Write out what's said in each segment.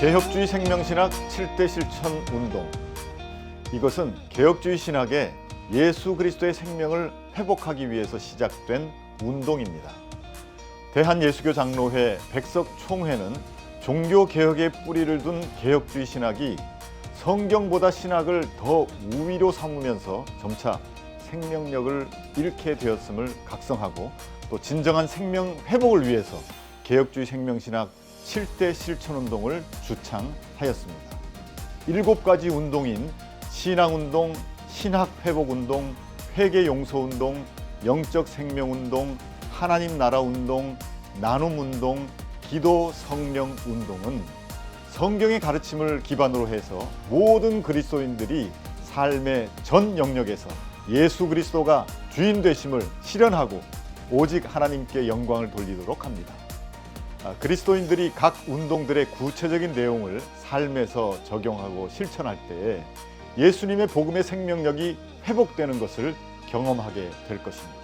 개혁주의 생명신학 7대 실천 운동. 이것은 개혁주의 신학의 예수 그리스도의 생명을 회복하기 위해서 시작된 운동입니다. 대한예수교 장로회 백석총회는 종교개혁에 뿌리를 둔 개혁주의 신학이 성경보다 신학을 더 우위로 삼으면서 점차 생명력을 잃게 되었음을 각성하고 또 진정한 생명 회복을 위해서 개혁주의 생명신학 7대 실천운동을 주창하였습니다. 7가지 운동인 신앙운동, 신학회복운동, 회개용서운동, 영적생명운동, 하나님 나라운동, 나눔운동, 기도성령운동은 성경의 가르침을 기반으로 해서 모든 그리스도인들이 삶의 전 영역에서 예수 그리스도가 주인 되심을 실현하고 오직 하나님께 영광을 돌리도록 합니다. 그리스도인들이 각 운동들의 구체적인 내용을 삶에서 적용하고 실천할 때에 예수님의 복음의 생명력이 회복되는 것을 경험하게 될 것입니다.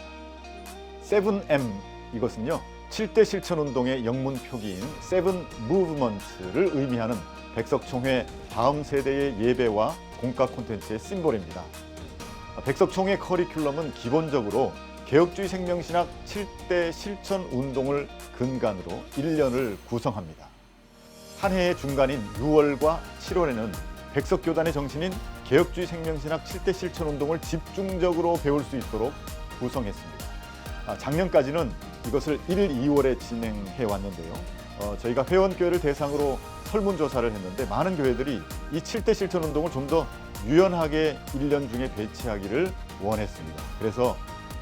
7M, 이것은요 7대 실천운동의 영문 표기인 Seven Movement를 의미하는 백석총회 다음 세대의 예배와 공과 콘텐츠의 심볼입니다. 백석총회 커리큘럼은 기본적으로 개혁주의 생명신학 7대 실천 운동을 근간으로 1년을 구성합니다. 한 해의 중간인 6월과 7월에는 백석교단의 정신인 개혁주의 생명신학 7대 실천 운동을 집중적으로 배울 수 있도록 구성했습니다. 작년까지는 이것을 1, 2월에 진행해 왔는데요. 저희가 회원교회를 대상으로 설문조사를 했는데 많은 교회들이 이 7대 실천 운동을 좀 더 유연하게 1년 중에 배치하기를 원했습니다. 그래서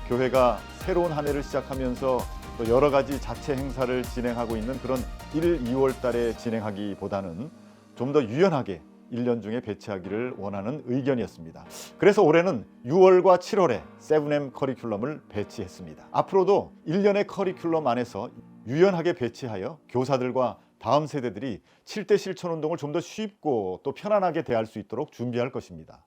교회가 새로운 한 해를 시작하면서 또 여러 가지 자체 행사를 진행하고 있는 그런 1, 2월 달에 진행하기보다는 좀 더 유연하게 1년 중에 배치하기를 원하는 의견이었습니다. 그래서 올해는 6월과 7월에 7M 커리큘럼을 배치했습니다. 앞으로도 1년의 커리큘럼 안에서 유연하게 배치하여 교사들과 다음 세대들이 7대 실천 운동을 좀 더 쉽고 또 편안하게 대할 수 있도록 준비할 것입니다.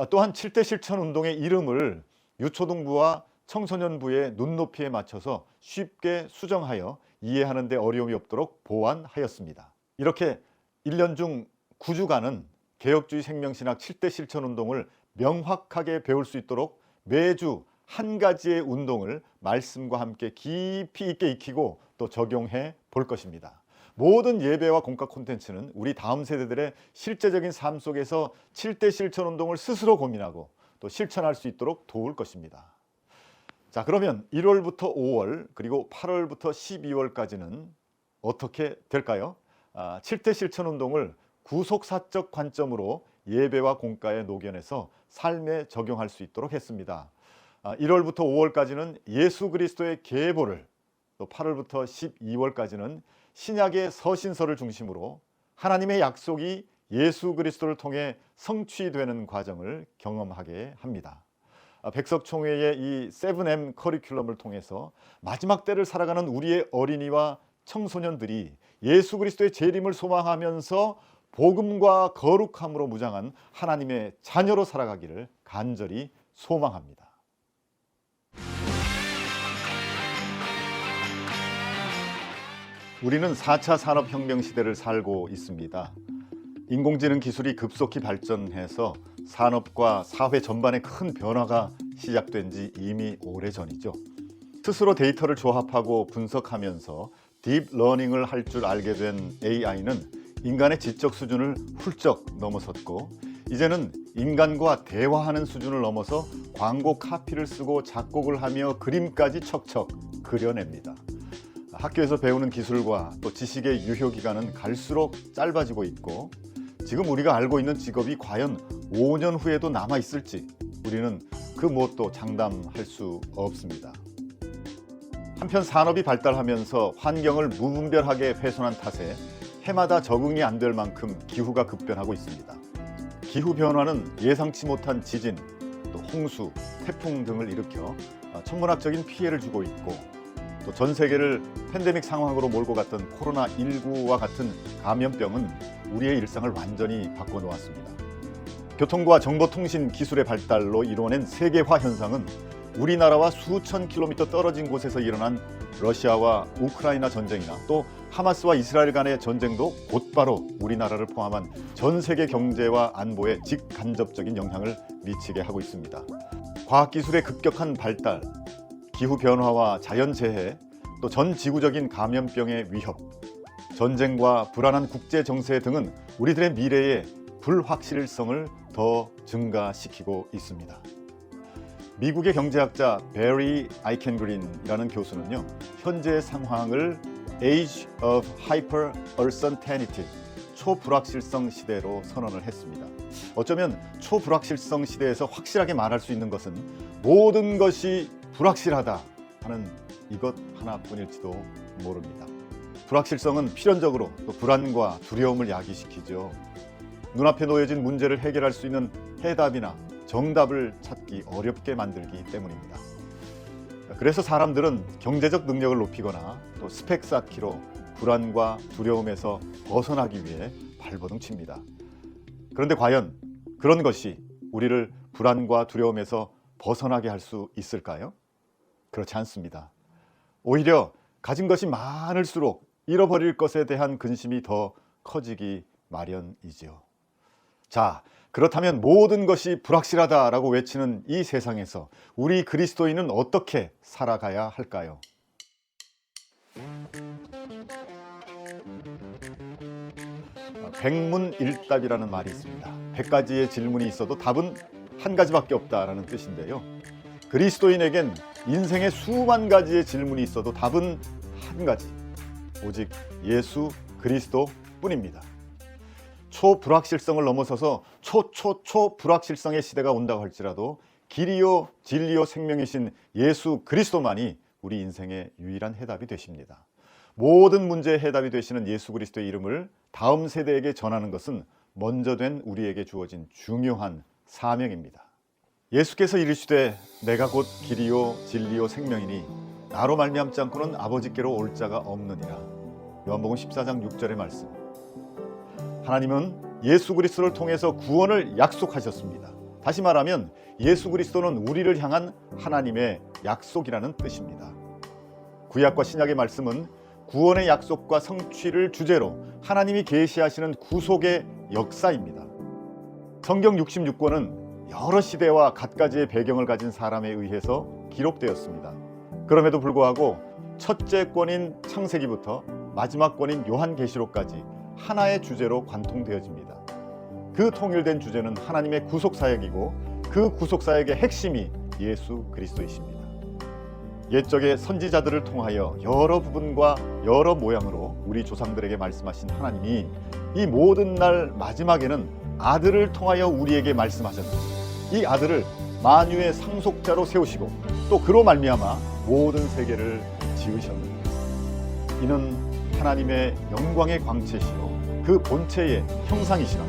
또한 7대 실천 운동의 이름을 유초등부와 청소년부의 눈높이에 맞춰서 쉽게 수정하여 이해하는 데 어려움이 없도록 보완하였습니다. 이렇게 1년 중 9주간은 개혁주의 생명신학 7대 실천운동을 명확하게 배울 수 있도록 매주 한 가지의 운동을 말씀과 함께 깊이 있게 익히고 또 적용해 볼 것입니다. 모든 예배와 공과 콘텐츠는 우리 다음 세대들의 실제적인 삶 속에서 7대 실천운동을 스스로 고민하고 또 실천할 수 있도록 도울 것입니다. 자, 그러면 1월부터 5월 그리고 8월부터 12월까지는 어떻게 될까요? 7대 실천운동을 구속사적 관점으로 예배와 공과에 녹여내서 삶에 적용할 수 있도록 했습니다. 1월부터 5월까지는 예수 그리스도의 계보를, 또 8월부터 12월까지는 신약의 서신서를 중심으로 하나님의 약속이 예수 그리스도를 통해 성취되는 과정을 경험하게 합니다. 백석총회의 이 7M 커리큘럼을 통해서 마지막 때를 살아가는 우리의 어린이와 청소년들이 예수 그리스도의 재림을 소망하면서 복음과 거룩함으로 무장한 하나님의 자녀로 살아가기를 간절히 소망합니다. 우리는 4차 산업혁명 시대를 살고 있습니다. 인공지능 기술이 급속히 발전해서 산업과 사회 전반에 큰 변화가 시작된 지 이미 오래전이죠. 스스로 데이터를 조합하고 분석하면서 딥러닝을 할 줄 알게 된 AI는 인간의 지적 수준을 훌쩍 넘어섰고 이제는 인간과 대화하는 수준을 넘어서 광고 카피를 쓰고 작곡을 하며 그림까지 척척 그려냅니다. 학교에서 배우는 기술과 또 지식의 유효기간은 갈수록 짧아지고 있고 지금 우리가 알고 있는 직업이 과연 5년 후에도 남아있을지 우리는 그 무엇도 장담할 수 없습니다. 한편 산업이 발달하면서 환경을 무분별하게 훼손한 탓에 해마다 적응이 안 될 만큼 기후가 급변하고 있습니다. 기후변화는 예상치 못한 지진, 또 홍수, 태풍 등을 일으켜 천문학적인 피해를 주고 있고 또 전 세계를 팬데믹 상황으로 몰고 갔던 코로나19와 같은 감염병은 우리의 일상을 완전히 바꿔놓았습니다. 교통과 정보통신 기술의 발달로 이뤄낸 세계화 현상은 우리나라와 수천 킬로미터 떨어진 곳에서 일어난 러시아와 우크라이나 전쟁이나 또 하마스와 이스라엘 간의 전쟁도 곧바로 우리나라를 포함한 전 세계 경제와 안보에 직간접적인 영향을 미치게 하고 있습니다. 과학기술의 급격한 발달, 기후변화와 자연재해, 또 전 지구적인 감염병의 위협, 전쟁과 불안한 국제정세 등은 우리들의 미래의 불확실성을 더 증가시키고 있습니다. 미국의 경제학자 베리 아이켄그린이라는 교수는요, 현재의 상황을 Age of Hyper Uncertainty, 초불확실성 시대로 선언을 했습니다. 어쩌면 초불확실성 시대에서 확실하게 말할 수 있는 것은 모든 것이 불확실하다 하는 이것 하나뿐일지도 모릅니다. 불확실성은 필연적으로 또 불안과 두려움을 야기시키죠. 눈앞에 놓여진 문제를 해결할 수 있는 해답이나 정답을 찾기 어렵게 만들기 때문입니다. 그래서 사람들은 경제적 능력을 높이거나 또 스펙 쌓기로 불안과 두려움에서 벗어나기 위해 발버둥 칩니다. 그런데 과연 그런 것이 우리를 불안과 두려움에서 벗어나게 할 수 있을까요? 그렇지 않습니다. 오히려 가진 것이 많을수록 잃어버릴 것에 대한 근심이 더 커지기 마련이지요. 자, 그렇다면 모든 것이 불확실하다라고 외치는 이 세상에서 우리 그리스도인은 어떻게 살아가야 할까요? 백문일답이라는 말이 있습니다. 100가지의 질문이 있어도 답은 한 가지밖에 없다라는 뜻인데요. 그리스도인에겐 인생의 수만 가지의 질문이 있어도 답은 한 가지, 오직 예수 그리스도뿐입니다. 초불확실성을 넘어서서 초불확실성의 시대가 온다고 할지라도 길이요 진리요 생명이신 예수 그리스도만이 우리 인생의 유일한 해답이 되십니다. 모든 문제의 해답이 되시는 예수 그리스도의 이름을 다음 세대에게 전하는 것은 먼저 된 우리에게 주어진 중요한 사명입니다. 예수께서 이르시되 내가 곧 길이요 진리요 생명이니 나로 말미암지 않고는 아버지께로 올 자가 없느니라. 요한복음 14장 6절의 말씀. 하나님은 예수 그리스도를 통해서 구원을 약속하셨습니다. 다시 말하면 예수 그리스도는 우리를 향한 하나님의 약속이라는 뜻입니다. 구약과 신약의 말씀은 구원의 약속과 성취를 주제로 하나님이 계시하시는 구속의 역사입니다. 성경 66권은 여러 시대와 갖가지의 배경을 가진 사람에 의해서 기록되었습니다. 그럼에도 불구하고 첫째 권인 창세기부터 마지막 권인 요한계시록까지 하나의 주제로 관통되어집니다. 그 통일된 주제는 하나님의 구속사역이고 그 구속사역의 핵심이 예수 그리스도이십니다. 옛적의 선지자들을 통하여 여러 부분과 여러 모양으로 우리 조상들에게 말씀하신 하나님이 이 모든 날 마지막에는 아들을 통하여 우리에게 말씀하셨습니다. 이 아들을 만유의 상속자로 세우시고 또 그로 말미암아 모든 세계를 지으셨습니다. 이는 하나님의 영광의 광채시요 그 본체의 형상이시라.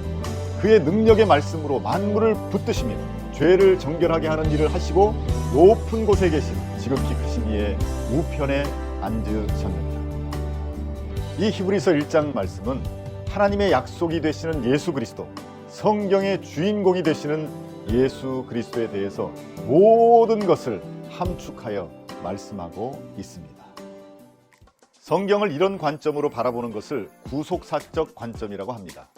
그의 능력의 말씀으로 만물을 붙드시며 죄를 정결하게 하는 일을 하시고 높은 곳에 계신 지극히 크신 이의 우편에 앉으셨느니라. 이 히브리서 1장 말씀은 하나님의 약속이 되시는 예수 그리스도, 성경의 주인공이 되시는 예수 그리스도에 대해서 모든 것을 함축하여 말씀하고 있습니다. 성경을 이런 관점으로 바라보는 것을 구속사적 관점이라고 합니다.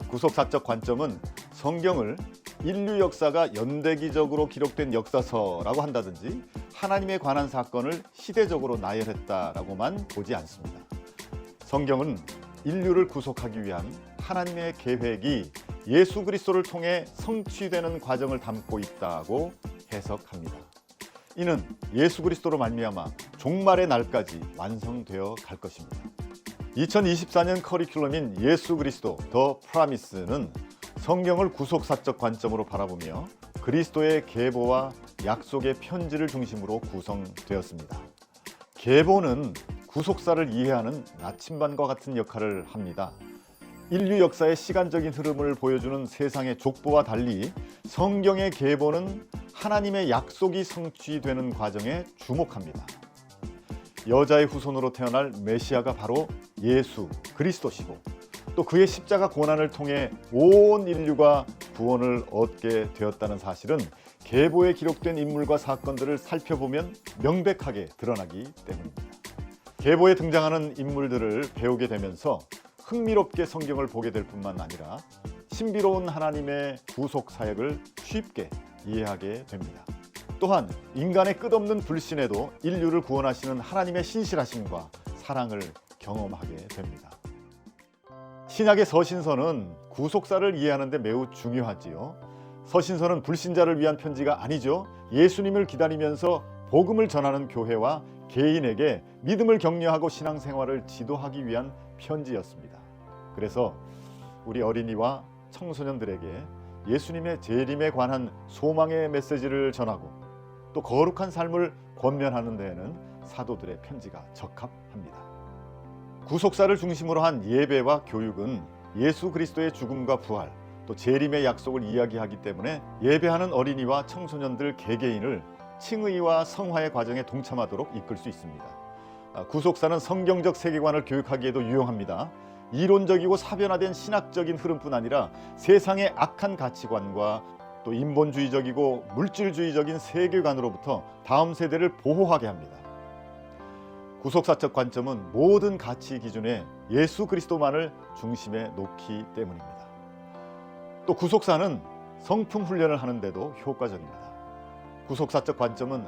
구속사적 관점은 성경을 인류 역사가 연대기적으로 기록된 역사서라고 한다든지 하나님에 관한 사건을 시대적으로 나열했다라고만 보지 않습니다. 성경은 인류를 구속하기 위한 하나님의 계획이 예수 그리스도를 통해 성취되는 과정을 담고 있다고 해석합니다. 이는 예수 그리스도로 말미암아 종말의 날까지 완성되어 갈 것입니다. 2024년 커리큘럼인 예수 그리스도 더 프라미스는 성경을 구속사적 관점으로 바라보며 그리스도의 계보와 약속의 편지를 중심으로 구성되었습니다. 계보는 구속사를 이해하는 나침반과 같은 역할을 합니다. 인류 역사의 시간적인 흐름을 보여주는 세상의 족보와 달리 성경의 계보는 하나님의 약속이 성취되는 과정에 주목합니다. 여자의 후손으로 태어날 메시아가 바로 예수 그리스도시고 또 그의 십자가 고난을 통해 온 인류가 구원을 얻게 되었다는 사실은 계보에 기록된 인물과 사건들을 살펴보면 명백하게 드러나기 때문입니다. 계보에 등장하는 인물들을 배우게 되면서 흥미롭게 성경을 보게 될 뿐만 아니라 신비로운 하나님의 구속 사역을 쉽게 이해하게 됩니다. 또한 인간의 끝없는 불신에도 인류를 구원하시는 하나님의 신실하심과 사랑을 경험하게 됩니다. 신약의 서신서는 구속사를 이해하는 데 매우 중요하지요. 서신서는 불신자를 위한 편지가 아니죠. 예수님을 기다리면서 복음을 전하는 교회와 개인에게 믿음을 격려하고 신앙생활을 지도하기 위한 편지였습니다. 그래서 우리 어린이와 청소년들에게 예수님의 재림에 관한 소망의 메시지를 전하고 또 거룩한 삶을 권면하는 데에는 사도들의 편지가 적합합니다. 구속사를 중심으로 한 예배와 교육은 예수 그리스도의 죽음과 부활, 또 재림의 약속을 이야기하기 때문에 예배하는 어린이와 청소년들 개개인을 칭의와 성화의 과정에 동참하도록 이끌 수 있습니다. 구속사는 성경적 세계관을 교육하기에도 유용합니다. 이론적이고 사변화된 신학적인 흐름뿐 아니라 세상의 악한 가치관과 또 인본주의적이고 물질주의적인 세계관으로부터 다음 세대를 보호하게 합니다. 구속사적 관점은 모든 가치 기준에 예수 그리스도만을 중심에 놓기 때문입니다. 또 구속사는 성품 훈련을 하는데도 효과적입니다. 구속사적 관점은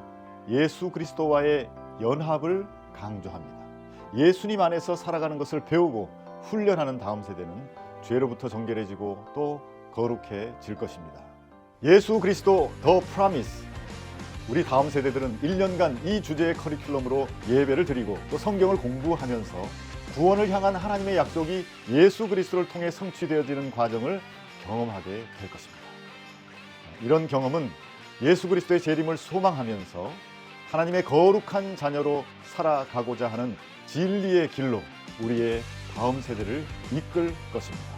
예수 그리스도와의 연합을 강조합니다. 예수님 안에서 살아가는 것을 배우고 훈련하는 다음 세대는 죄로부터 정결해지고 또 거룩해질 것입니다. 예수 그리스도 더 프라미스, 우리 다음 세대들은 1년간 이 주제의 커리큘럼으로 예배를 드리고 또 성경을 공부하면서 구원을 향한 하나님의 약속이 예수 그리스도를 통해 성취되어지는 과정을 경험하게 될 것입니다. 이런 경험은 예수 그리스도의 재림을 소망하면서 하나님의 거룩한 자녀로 살아가고자 하는 진리의 길로 우리의 다음 세대를 이끌 것입니다.